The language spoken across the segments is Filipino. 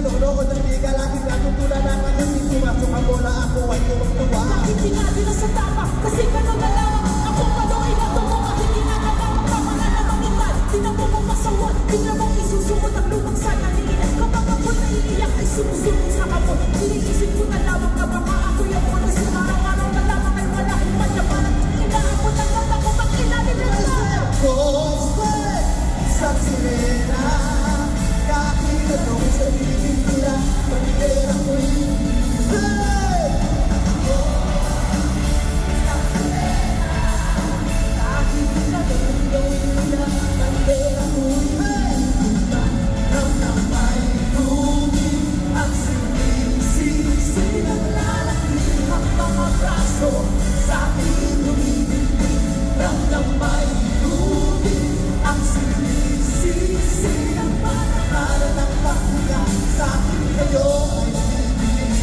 nanonood ng liga, laging natutunan na kasi pumasok ang bola, ako ay tuwang-tuwa. Laging sinabi na sa tama, kasi gano'n na lamang. Ako pano'y natuwa, hindi na naman. Tama na naman ikal, di na mo mapasawan. Di na mo isusuot ang lumang sanaliin. Kapag ako naiiyak ay sumusunod sa kapon. Iniisip ko na lamang na baka ako yung oras. Araw-araw na lamang ay wala akong manyapanan. Inaabot ang mata ko, makilalim na lang. Sa sirena, kakilatong sa ibig nila, bandera ko'y hey! Sa sirena, kakilatong gawin nila, bandera ko'y hey! Ng may tubig, ang sinisisi ng lalaki, ang mga braso sa aking lumibigay. Ng may tubig, ang sinisisi ng panahara ng pagkuka sa akin kayo ay bibigay.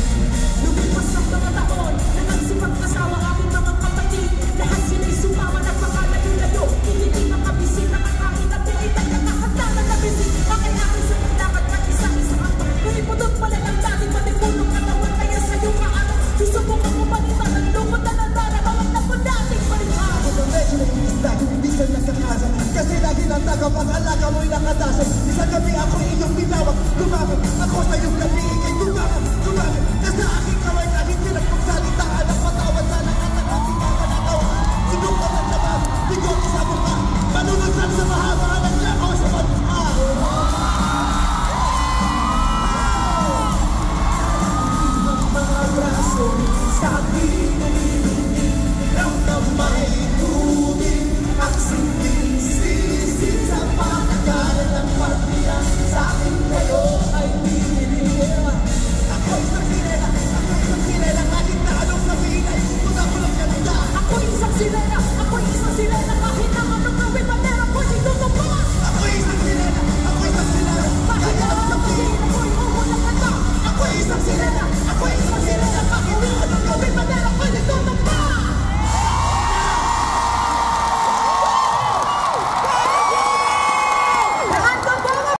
Lumipas ang mga taon, nanagsipag kasawa aking mga kapatid. Lahat sila'y sumama, nagpakalayo-layo. Hindi makabisita ang aking napiitay. Nakahanda na nabisit, bakit aking sa paglakad at isang-isang ako. Nalipudot pala ng dating matipulong katawan. Kaya sa'yo kaano, susubok ako palitan. Ang lungkot na nandara, bawat na po dating palitan. Ako na medyo naiista, hindi siya nakakasa. Kasi lagi ng tagapag-alaga mo'y nakatasan. Isang gabi ako iyong pinawag, lumapit ako sa iyong